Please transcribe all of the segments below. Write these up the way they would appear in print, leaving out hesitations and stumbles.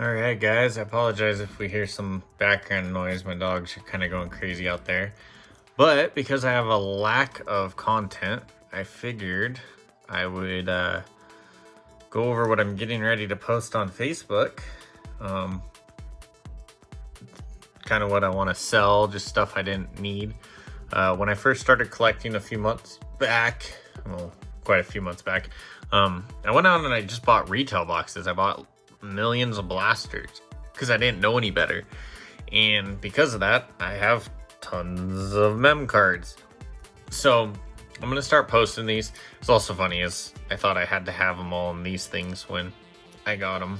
Alright guys, I apologize if we hear some background noise. My dogs are kind of going crazy out there. But because I have a lack of content, I figured I would go over what I'm getting ready to post on Facebook. Kind of what I want to sell, just stuff I didn't need. When I first started collecting a few months back, well, quite a few months back, I went out and I just bought retail boxes. I bought millions of blasters because I didn't know any better. And because of that, I have tons of mem cards. So I'm going to start posting these. It's also funny is I thought I had to have them all in these things when I got them.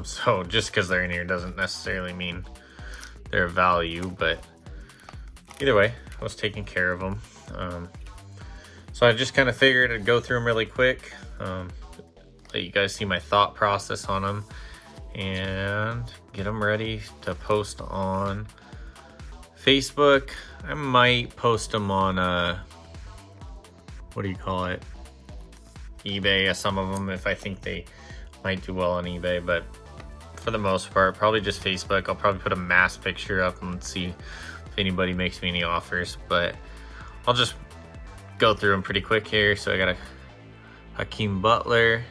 So just because they're in here doesn't necessarily mean they're of value, but either way, I was taking care of them. So I just kind of figured I'd go through them really quick, let you guys see my thought process on them, and get them ready to post on Facebook. I might post them on, what do you call it? eBay, some of them, if I think they might do well on eBay, but for the most part, probably just Facebook. I'll probably put a mass picture up and see if anybody makes me any offers, but I'll just go through them pretty quick here. So I got a Hakeem Butler,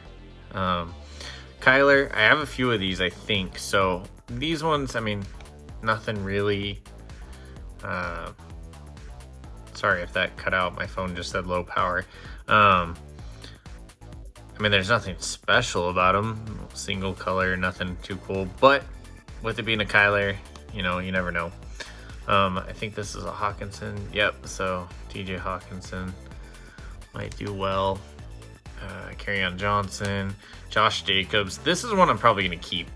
Kyler. I have a few of these, I think. So these ones, I mean, nothing really. Sorry if that cut out. My phone just said low power. I mean, there's nothing special about them. Single color, nothing too cool. But with it being a Kyler, you know, you never know. I think this is a Hawkinson. Yep, so TJ Hawkinson might do well. Kerryon Johnson, Josh Jacobs. This is one I'm probably going to keep.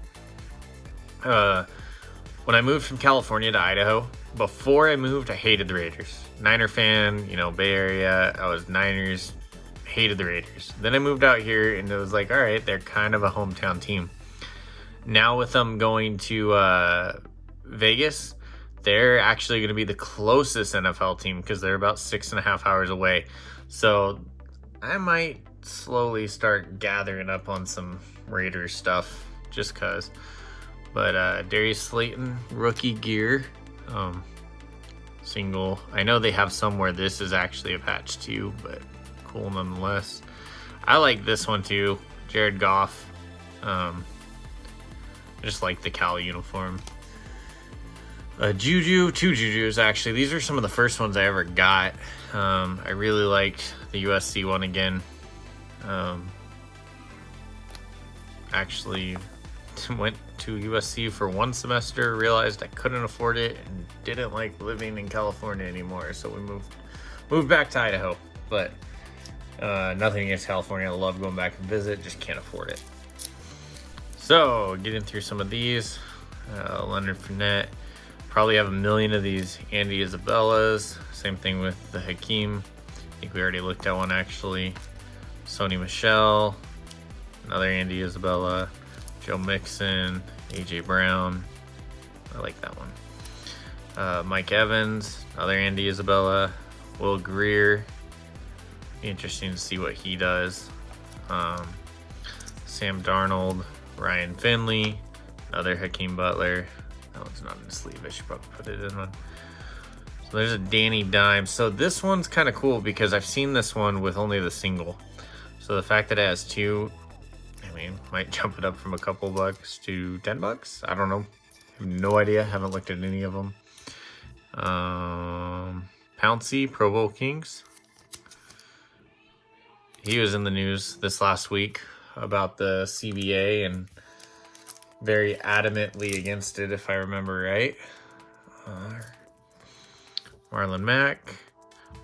When I moved from California to Idaho, before I moved, I hated the Raiders. Niner fan, you know, Bay Area. I was Niners, hated the Raiders. Then I moved out here and it was like, all right, they're kind of a hometown team. Now with them going to Vegas, they're actually going to be the closest NFL team because they're about 6.5 hours away. So I might slowly start gathering up on some Raiders stuff just because. But Darius Slayton, rookie gear, single. I know they have some where this is actually a patch too, but cool nonetheless. I like this one too, Jared Goff. Just like the Cal uniform. Juju, two Jujus actually. These are some of the first ones I ever got. I really liked the USC one again. Actually went to USC for one semester, realized I couldn't afford it, and didn't like living in California anymore. So we moved back to Idaho. But nothing against California. I love going back and visit, just can't afford it. So getting through some of these. Leonard Fournette. Probably have a million of these Andy Isabellas. Same thing with the Hakeem. I think we already looked at one actually. Sony Michel. Another Andy Isabella. Joe Mixon. AJ Brown. I like that one. Mike Evans. Another Andy Isabella. Will Greer. Be interesting to see what he does. Sam Darnold. Ryan Finley. Another Hakeem Butler. That one's not in the sleeve. I should probably put it in one. So there's a Danny Dimes. So this one's kind of cool because I've seen this one with only the single. So the fact that it has two, I mean, might jump it up from a couple bucks to $10. I don't know. I have no idea. Haven't looked at any of them. Pouncey, Pro Bowl Kings. He was in the news this last week about the CBA and very adamantly against it, if I remember right. Marlon Mack.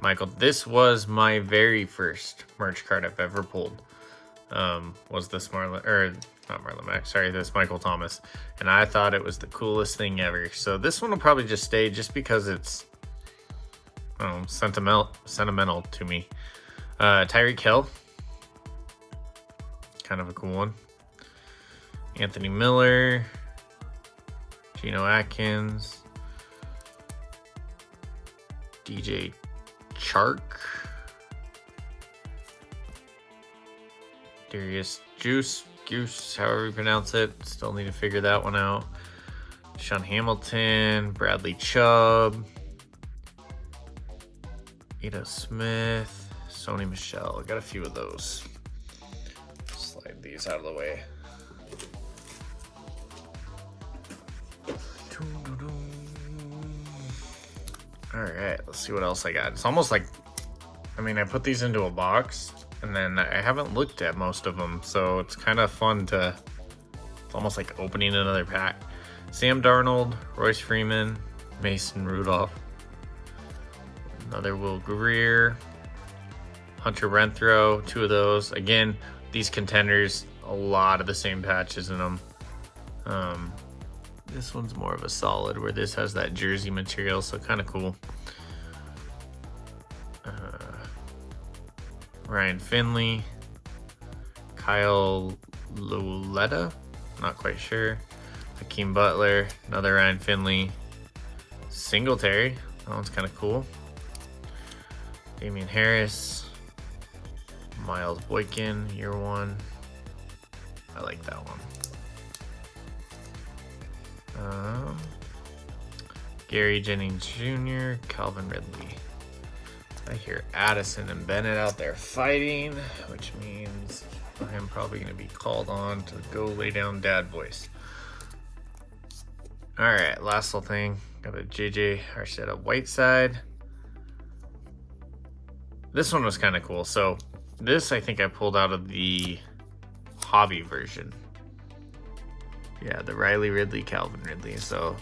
Michael, this was my very first merch card I've ever pulled. Was this not Marlon Mack, sorry, this Michael Thomas. And I thought it was the coolest thing ever. So this one will probably just stay just because it's sentimental to me. Tyreek Hill. Kind of a cool one. Anthony Miller, Geno Atkins, DJ Chark, Darius Juice Goose, however you pronounce it. Still need to figure that one out. Sean Hamilton, Bradley Chubb, Ida Smith, Sony Michel. Got a few of those. Slide these out of the way. All right, let's see what else I got. It's almost like, I mean, I put these into a box and then I haven't looked at most of them, so it's kind of fun to, it's almost like opening another pack. Sam Darnold, Royce Freeman, Mason Rudolph, another Will Greer, Hunter Renfrow, 2 of those. Again, these contenders, a lot of the same patches in them. This one's more of a solid, where this has that jersey material, so kind of cool. Ryan Finley, Kyle Luletta, not quite sure. Hakeem Butler, another Ryan Finley. Singletary, that one's kind of cool. Damian Harris, Miles Boykin, year 1. I like that one. Gary Jennings Jr., Calvin Ridley. I hear Addison and Bennett out there fighting, which means I am probably going to be called on to go lay down dad voice. All right, last little thing. Got a JJ Arcega-Whiteside. This one was kind of cool. So this, I think I pulled out of the hobby version. Yeah, the Riley Ridley, Calvin Ridley. So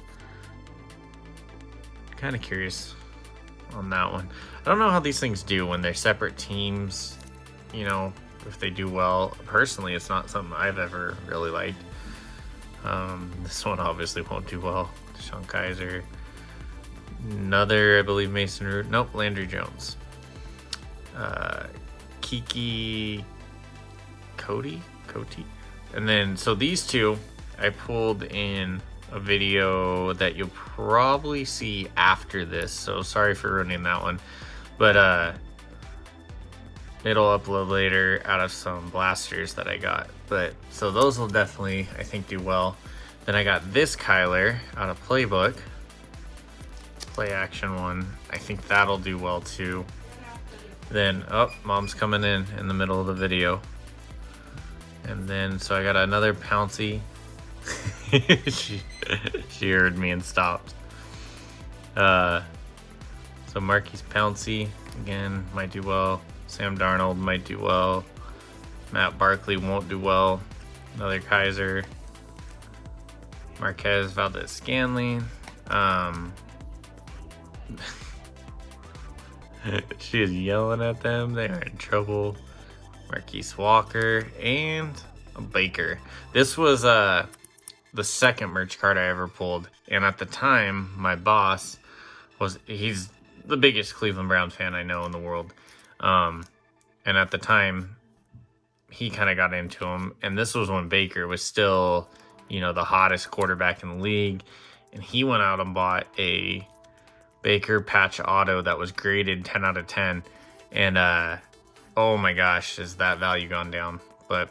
kind of curious on that one. I don't know how these things do when they're separate teams, you know, if they do well. Personally, it's not something I've ever really liked. This one obviously won't do well. Sean Kaiser. Another, I believe, Mason Root. Nope, Landry Jones. Kiki Coty. And then, so these two, I pulled in a video that you'll probably see after this. So sorry for ruining that one. But it'll upload later out of some blasters that I got. But so those will definitely, I think, do well. Then I got this Kyler out of Playbook. Play action one. I think that'll do well too. Then, oh, mom's coming in the middle of the video. And then, so I got another Pouncey. she heard me and stopped. So Marquise Pouncey, again, might do well. Sam Darnold might do well. Matt Barkley won't do well. Another Kaiser. Marquez Valdez-Scantling. She is yelling at them. They are in trouble. Marquise Walker and a Baker. This was the second merch card I ever pulled. And at the time, my boss he's the biggest Cleveland Browns fan I know in the world. And at the time, he kind of got into him. And this was when Baker was still, you know, the hottest quarterback in the league. And he went out and bought a Baker patch auto that was graded 10 out of 10. And oh my gosh, has that value gone down. But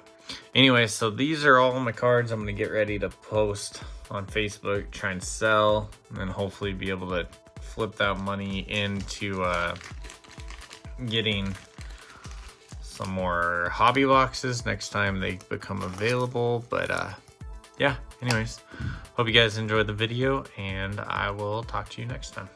anyway, so these are all my cards I'm going to get ready to post on Facebook, try and sell, and then hopefully be able to flip that money into getting some more hobby boxes next time they become available. But yeah, anyways, hope you guys enjoyed the video, and I will talk to you next time.